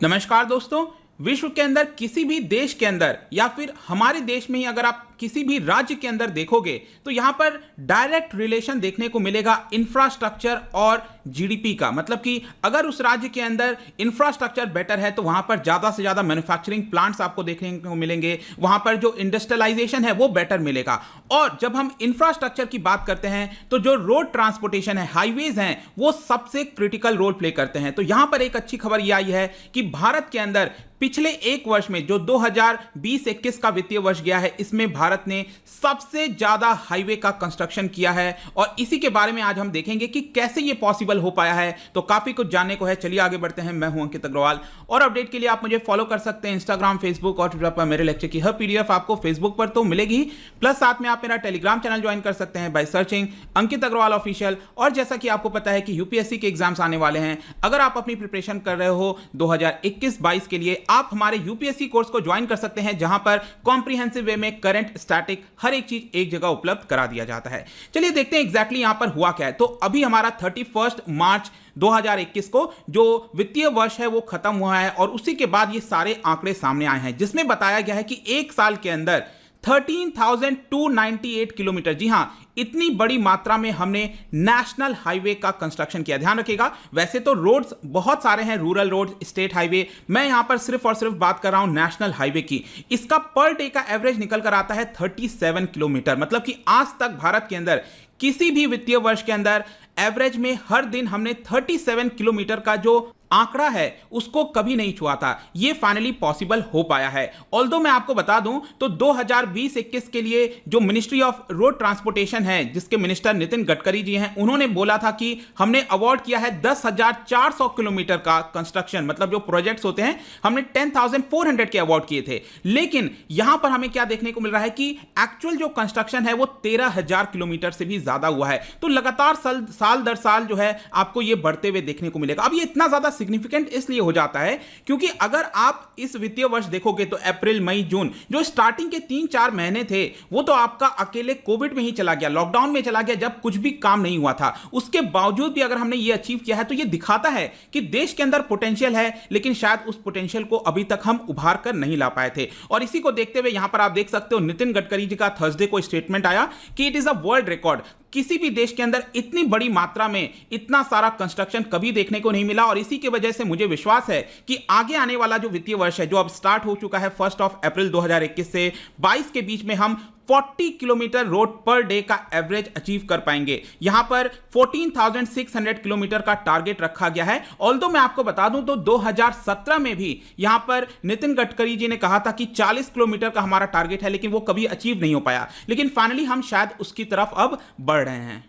नमस्कार दोस्तों। विश्व के अंदर किसी भी देश के अंदर या फिर हमारे देश में ही अगर आप किसी भी राज्य के अंदर देखोगे तो यहां पर डायरेक्ट रिलेशन देखने को मिलेगा इंफ्रास्ट्रक्चर और जीडीपी का। मतलब कि अगर उस राज्य के अंदर इंफ्रास्ट्रक्चर बेटर है तो वहां पर ज्यादा से ज्यादा मैन्युफैक्चरिंग प्लांट्स आपको देखने को मिलेंगे, वहां पर जो इंडस्ट्रियलाइजेशन है वो बेटर मिलेगा। और जब हम इंफ्रास्ट्रक्चर की बात करते हैं तो जो रोड ट्रांसपोर्टेशन है, हाईवेज हैं, वो सबसे क्रिटिकल रोल प्ले करते हैं। तो यहां पर एक अच्छी खबर यह आई है कि भारत के अंदर पिछले एक वर्ष में जो 2020-21 का वित्तीय वर्ष गया है, इसमें भारत ने सबसे ज्यादा हाईवे का कंस्ट्रक्शन किया है। और इसी के बारे में आज हम देखेंगे कि कैसे यह पॉसिबल हो पाया है। तो काफी कुछ जानने को है, चलिए आगे बढ़ते हैं। मैं हूं अंकित अग्रवाल और अपडेट के लिए आप मुझे फॉलो कर सकते हैं इंस्टाग्राम, फेसबुक और ट्विटर पर। मेरे लेक्चर की हर पीडीएफ आपको फेसबुक पर तो मिलेगी, प्लस साथ में आप मेरा टेलीग्राम चैनल ज्वाइन कर सकते हैं by searching Ankit Agarwal official. और जैसा कि आपको पता है कि यूपीएससी के एग्जाम्स आने वाले हैं, अगर आप अपनी प्रिपरेशन कर रहे हो 2021-22 के लिए, आप हमारे यूपीएससी कोर्स को ज्वाइन कर सकते हैं, जहां पर कॉम्प्रिहेंसिव वे में करंट, स्टैटिक हर एक चीज एक जगह उपलब्ध करा दिया जाता है। चलिए देखते हैं एग्जैक्टली यहां पर हुआ क्या है। तो अभी हमारा 31 मार्च 2021 को जो वित्तीय वर्ष है वो खत्म हुआ है और उसी के बाद ये सारे आंकड़े सामने आए हैं, जिसमें बताया गया है कि एक साल के अंदर 13,298 किलोमीटर, जी हां, इतनी बड़ी मात्रा में हमने नेशनल हाईवे का कंस्ट्रक्शन किया। ध्यान रखिएगा, वैसे तो रोड्स बहुत सारे हैं, रूरल रोड, स्टेट हाईवे, मैं यहां पर सिर्फ और सिर्फ बात कर रहा हूं नेशनल हाईवे की। इसका पर डे का एवरेज निकल कर आता है 37 किलोमीटर। मतलब कि आज तक भारत के अंदर किसी भी वित्तीय वर्ष के अंदर एवरेज में हर दिन हमने 37 किलोमीटर का जो आंकड़ा है उसको कभी नहीं छुआ था। यह फाइनली पॉसिबल हो पाया है। ऑल्दो मैं आपको बता दूं तो 2020-21 के लिए जो मिनिस्ट्री ऑफ रोड ट्रांसपोर्टेशन है, जिसके मिनिस्टर नितिन गडकरी जी हैं, उन्होंने बोला था कि हमने अवार्ड किया है 10,400 किलोमीटर का कंस्ट्रक्शन। मतलब जो प्रोजेक्ट्स होते हैं, हमने 10,400 के अवार्ड किए थे। लेकिन यहां पर हमें क्या देखने को मिल रहा है कि एक्चुअल जो कंस्ट्रक्शन है वो 13,000 किलोमीटर से भी ज्यादा हुआ है। तो लगातार साल दर साल जो है आपको ये बढ़ते हुए देखने को मिलेगा। अब ये इतना ज्यादा सिग्निफिकेंट इसलिए हो जाता है क्योंकि अगर आप इस वित्तीय वर्ष देखोगे तो अप्रैल, मई, जून, जो स्टार्टिंग के 3-4 महीने थे, वो तो आपका अकेले कोविड में ही चला गया, लॉकडाउन में चला गया, जब कुछ भी काम नहीं हुआ था। उसके बावजूद भी अगर हमने ये अचीव किया है तो ये दिखाता है कि देश के अंदर पोटेंशियल है, लेकिन शायद उस पोटेंशियल को अभी तक हम उभार कर नहीं ला पाए थे। और इसी को देखते हुए यहां पर आप देख सकते हो नितिन गडकरी जी का थर्सडे को स्टेटमेंट आया कि it is a world record. किसी भी देश के अंदर इतनी बड़ी मात्रा में इतना सारा कंस्ट्रक्शन कभी देखने को नहीं मिला। और इसी की वजह से मुझे विश्वास है कि आगे आने वाला जो वित्तीय वर्ष है, जो अब स्टार्ट हो चुका है 1 अप्रैल 2021 से 22 के बीच में, हम 40 किलोमीटर रोड पर डे का एवरेज अचीव कर पाएंगे। यहां पर 14,600 किलोमीटर का टारगेट रखा गया है। ऑल्दो मैं आपको बता दूं तो 2017 में भी यहां पर नितिन गडकरी जी ने कहा था कि 40 किलोमीटर का हमारा टारगेट है, लेकिन वो कभी अचीव नहीं हो पाया। लेकिन फाइनली हम शायद उसकी तरफ अब बढ़ रहे हैं।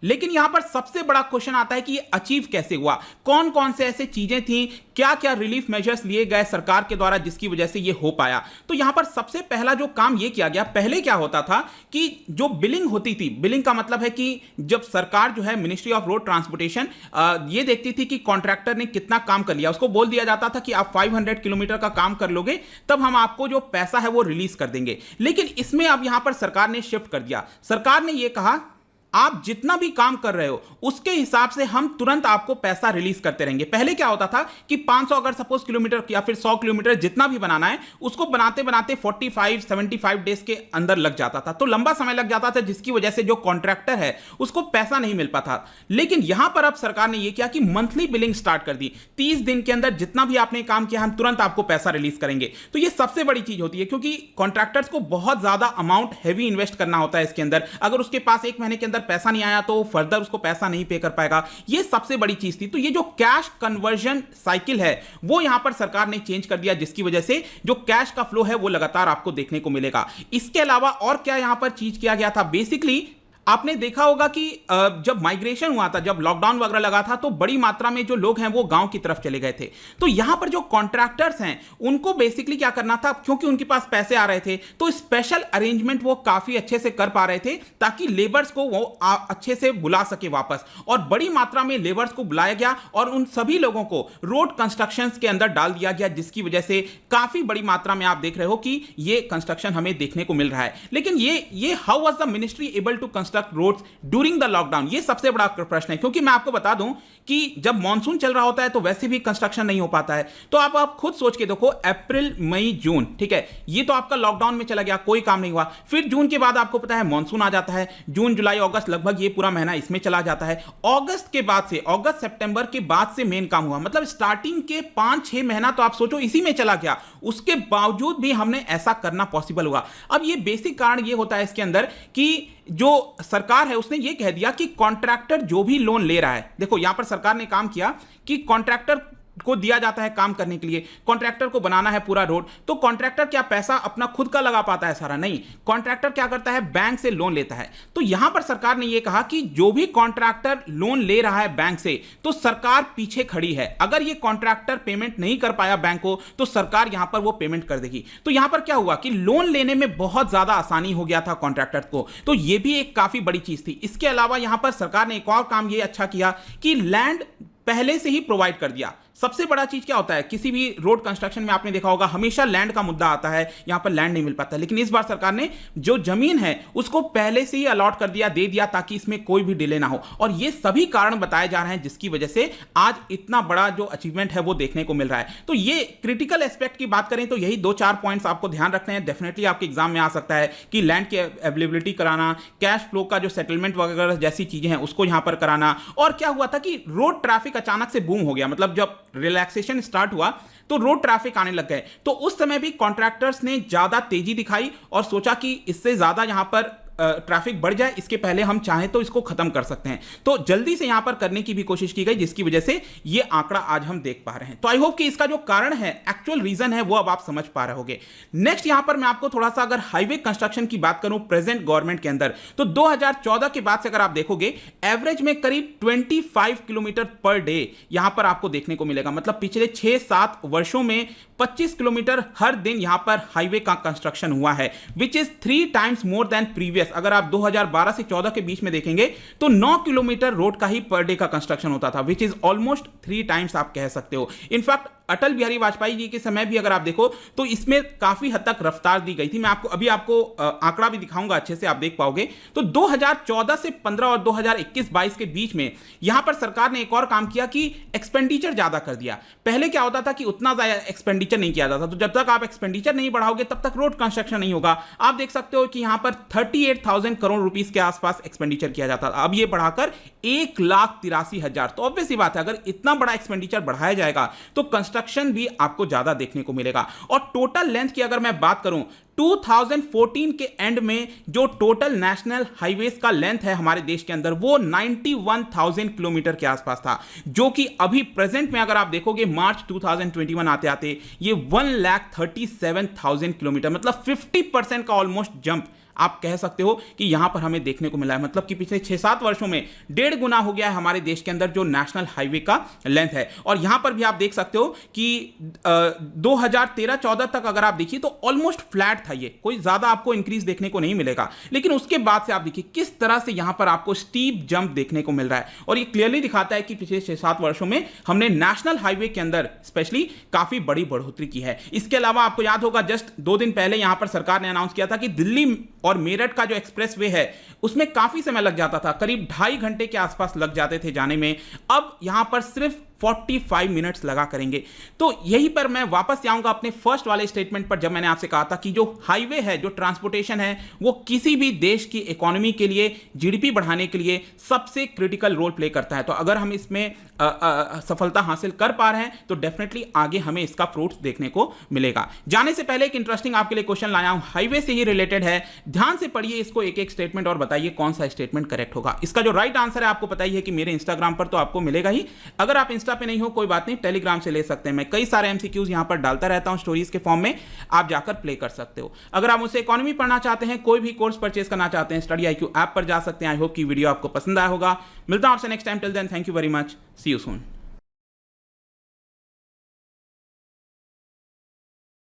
लेकिन यहां पर सबसे बड़ा क्वेश्चन आता है कि ये अचीव कैसे हुआ, कौन कौन से ऐसे चीजें थी, क्या क्या रिलीफ मेजर्स लिए गए सरकार के द्वारा जिसकी वजह से ये हो पाया। तो यहां पर सबसे पहला जो काम ये किया गया, पहले क्या होता था कि जो बिलिंग होती थी, बिलिंग का मतलब है कि जब सरकार जो है मिनिस्ट्री ऑफ रोड ट्रांसपोर्टेशन ये देखती थी कि कॉन्ट्रैक्टर ने कितना काम कर लिया, उसको बोल दिया जाता था कि आप 500 किलोमीटर का काम कर लोगे तब हम आपको जो पैसा है वो रिलीज कर देंगे। लेकिन इसमें अब यहां पर सरकार ने शिफ्ट कर दिया। सरकार ने यह कहा आप जितना भी काम कर रहे हो उसके हिसाब से हम तुरंत आपको पैसा रिलीज करते रहेंगे। पहले क्या होता था कि 500 अगर सपोज किलोमीटर या फिर 100 किलोमीटर जितना भी बनाना है, उसको बनाते बनाते 45-75 डेज के अंदर लग जाता था, तो लंबा समय लग जाता था, जिसकी वजह से जो कॉन्ट्रैक्टर है उसको पैसा नहीं मिल पाता। लेकिन यहां पर अब सरकार ने यह किया कि मंथली बिलिंग स्टार्ट कर दी। 30 दिन के अंदर जितना भी आपने काम किया हम तुरंत आपको पैसा रिलीज करेंगे। तो यह सबसे बड़ी चीज होती है, क्योंकि कॉन्ट्रैक्टर्स को बहुत ज्यादा अमाउंट हैवी इन्वेस्ट करना होता है इसके अंदर। अगर उसके पास एक महीने के अंदर पैसा नहीं आया तो फर्दर उसको पैसा नहीं पे कर पाएगा। यह सबसे बड़ी चीज थी। तो ये जो कैश कन्वर्जन साइकिल है वो यहां पर सरकार ने चेंज कर दिया, जिसकी वजह से जो कैश का फ्लो है वो लगातार आपको देखने को मिलेगा। इसके अलावा और क्या यहां पर चीज किया गया था, बेसिकली आपने देखा होगा कि जब माइग्रेशन हुआ था, जब लॉकडाउन वगैरह लगा था, तो बड़ी मात्रा में जो लोग हैं वो गांव की तरफ चले गए थे। तो यहां पर जो कॉन्ट्रैक्टर्स हैं उनको बेसिकली क्या करना था, क्योंकि उनके पास पैसे आ रहे थे तो स्पेशल अरेंजमेंट वो काफी अच्छे से कर पा रहे थे ताकि लेबर्स को वो अच्छे से बुला सके वापस। और बड़ी मात्रा में लेबर्स को बुलाया गया और उन सभी लोगों को रोड कंस्ट्रक्शन के अंदर डाल दिया गया, जिसकी वजह से काफी बड़ी मात्रा में आप देख रहे हो कि ये कंस्ट्रक्शन हमें देखने को मिल रहा है। लेकिन ये how was the ministry able to construct roads during the lockdown? ये सबसे बड़ा प्रश्न है, क्योंकि मैं आपको बता दूं कि जब मॉनसून चल रहा होता है तो वैसे भी कंस्ट्रक्शन नहीं हो पाता है। तो आप खुद सोच के देखो, अप्रैल मई जून, ठीक है, ये तो आपका लॉकडाउन में चला गया, कोई काम नहीं हुआ। फिर जून के बाद आपको पता है मॉनसून आ जाता है, जून जुलाई अगस्त लगभग ये पूरा महीना इसमें चला जाता है। अगस्त के बाद से, अगस्त सितंबर के बाद से मेन काम हुआ, मतलब स्टार्टिंग के 5-6 महीना तो आप सोचो इसी में चला गया। उसके बावजूद भी हमने ऐसा करना पॉसिबल हुआ। अब ये बेसिक कारण ये होता है इसके अंदर कि जो सरकार है उसने ये कह दिया कि कॉन्ट्रैक्टर जो भी लोन ले रहा है, देखो यहां पर सरकार ने काम किया कि कॉन्ट्रैक्टर को दिया जाता है काम करने के लिए, कॉन्ट्रैक्टर को बनाना है पूरा रोड, तो कॉन्ट्रैक्टर क्या पैसा अपना खुद का लगा पाता है सारा? नहीं, कॉन्ट्रैक्टर क्या करता है, बैंक से लोन लेता है। तो यहां पर सरकार ने यह कहा कि जो भी कॉन्ट्रैक्टर लोन ले रहा है बैंक से, तो सरकार पीछे खड़ी है। अगर यह कॉन्ट्रैक्टर पेमेंट नहीं कर पाया बैंक को, तो सरकार यहां पर वो पेमेंट कर देगी। तो यहां पर क्या हुआ कि लोन लेने में बहुत ज्यादा आसानी हो गया था कॉन्ट्रैक्टर को, तो यह भी एक काफी बड़ी चीज थी। इसके अलावा यहां पर सरकार ने एक और काम यह अच्छा किया कि लैंड पहले से ही प्रोवाइड कर दिया। सबसे बड़ा चीज क्या होता है, किसी भी रोड कंस्ट्रक्शन में आपने देखा होगा हमेशा लैंड का मुद्दा आता है, यहां पर लैंड नहीं मिल पाता, लेकिन इस बार सरकार ने जो जमीन है उसको पहले से ही अलॉट कर दिया, दे दिया, ताकि इसमें कोई भी डिले ना हो। और ये सभी कारण बताए जा रहे हैं जिसकी वजह से आज इतना बड़ा जो अचीवमेंट है वो देखने को मिल रहा है। तो ये क्रिटिकल एस्पेक्ट की बात करें तो यही 2-4 पॉइंट्स आपको ध्यान रखने हैं। डेफिनेटली आपके एग्जाम में आ सकता है कि लैंड की अवेलेबिलिटी कराना, कैश फ्लो का जो सेटलमेंट वगैरह जैसी चीजें हैं उसको यहां पर कराना। और क्या हुआ था कि रोड ट्रैफिक अचानक से बूम हो गया, मतलब जब रिलैक्सेशन स्टार्ट हुआ तो रोड ट्रैफिक आने लग गए, तो उस समय भी कॉन्ट्रैक्टर्स ने ज्यादा तेजी दिखाई और सोचा कि इससे ज्यादा यहां पर ट्रैफिक बढ़ जाए, इसके पहले हम चाहें तो इसको खत्म कर सकते हैं। तो जल्दी से यहां पर करने की भी कोशिश की गई, जिसकी वजह से ये आंकड़ा आज हम देख पा रहे हैं। तो आई होप कि इसका जो कारण है, एक्चुअल रीजन है, वो अब आप समझ पा रहे होंगे। नेक्स्ट यहां पर मैं आपको थोड़ा सा अगर हाईवे कंस्ट्रक्शन की बात करूं प्रेजेंट गवर्नमेंट के अंदर, तो 2014 के बाद से अगर आप देखोगे एवरेज में करीब 25 किलोमीटर पर डे यहां पर आपको देखने को मिलेगा। मतलब पिछले 6-7 वर्षों में 25 किलोमीटर हर दिन यहां पर हाईवे का कंस्ट्रक्शन हुआ है, which is 3 times more than previous. अगर आप 2012 से 14 के बीच में देखेंगे तो 9 किलोमीटर रोड का ही पर डे का कंस्ट्रक्शन होता था, विच इज ऑलमोस्ट 3 टाइम्स आप कह सकते हो। इनफैक्ट अटल बिहारी वाजपेयी जी के समय भी अगर आप देखो तो इसमें काफी हद तक रफ्तार दी गई थी। मैं आपको आंकड़ा भी दिखाऊंगा, अच्छे से आप देख पाओगे। तो 2014 से 15 और 2021-22 के बीच में यहां पर सरकार ने एक और काम किया कि एक्सपेंडिचर ज्यादा कर दिया। पहले क्या होता था कि उतना ज्यादा एक्सपेंडिचर नहीं किया जाता, तो जब तक आप एक्सपेंडिचर नहीं बढ़ाओगे तब तक रोड कंस्ट्रक्शन नहीं होगा। आप देख सकते हो कि यहां पर 38,000 करोड़ रुपीस के आसपास एक्सपेंडिचर किया जाता था, अब यह बढ़ाकर 1,83,000। तो ऑब्वियस सी बात है, अगर इतना बड़ा एक्सपेंडिचर बढ़ाया जाएगा तो कंस्ट्रक्शन भी आपको ज्यादा देखने को मिलेगा। और टोटल लेंथ की अगर मैं बात करूं, 2014 के एंड में जो टोटल नेशनल हाईवेज का लेंथ है हमारे देश के अंदर वो 91,000 किलोमीटर के आसपास था, जो कि अभी प्रेजेंट में अगर आप देखोगे मार्च 2021 आते आते ये 1,37,000 किलोमीटर, मतलब 50% का ऑलमोस्ट जंप आप कह सकते हो कि यहां पर हमें देखने को मिला है। मतलब कि पिछले 6-7 वर्षों में 1.5 गुना हो गया है हमारे देश के अंदर जो नेशनल हाईवे का लेंथ है। और यहां पर भी आप देख सकते हो कि 2013-14 तक अगर आप देखिए तो ऑलमोस्ट फ्लैट था, ये कोई ज्यादा आपको इंक्रीज देखने को नहीं मिलेगा। लेकिन उसके बाद से आप देखिए किस तरह से यहां पर आपको स्टीप जंप देखने को मिल रहा है, और ये क्लियरली दिखाता है कि पिछले 6-7 वर्षों में हमने नेशनल हाईवे के अंदर स्पेशली काफी बड़ी बढ़ोतरी की है। इसके अलावा आपको याद होगा जस्ट 2 दिन पहले यहां पर सरकार ने अनाउंस किया था कि दिल्ली और मेरठ का जो एक्सप्रेसवे है उसमें काफी समय लग जाता था, करीब 2.5 घंटे के आसपास लग जाते थे जाने में, अब यहां पर सिर्फ 45 मिनट्स लगा करेंगे। तो यहीं पर मैं वापस आऊंगा अपने फर्स्ट वाले स्टेटमेंट पर, जब मैंने आपसे कहा था कि जो हाईवे है, जो ट्रांसपोर्टेशन है, वो किसी भी देश की इकोनॉमी के लिए, जीडीपी बढ़ाने के लिए सबसे क्रिटिकल रोल प्ले करता है। तो अगर हम इसमें सफलता हासिल कर पा रहे हैं तो डेफिनेटली आगे हमें इसका फ्रूट्स देखने को मिलेगा। जाने से पहले एक इंटरेस्टिंग आपके लिए क्वेश्चन लाया हूं, हाईवे से ही रिलेटेड है, ध्यान से पढ़िए इसको एक एक स्टेटमेंट और बताइए कौन सा स्टेटमेंट करेक्ट होगा। इसका जो राइट आंसर है आपको पता ही है कि मेरे इंस्टाग्राम पर तो आपको मिलेगा ही, अगर आप इंस्टा पे नहीं हो कोई बात नहीं, टेलीग्राम से ले सकते हैं। मैं कई सारे एमसीक्यूज यहां पर डालता रहता हूं स्टोरीज के फॉर्म में, आप जाकर प्ले कर सकते हो। अगर आप मुझसे इकोनॉमी पढ़ना चाहते हैं, कोई भी कोर्स परचेज करना चाहते हैं, स्टडी IQ ऐप पर जा सकते हैं। आई होप कि वीडियो आपको पसंद आया होगा। मिलता हूं आपसे next time, till then thank you very much, see you soon.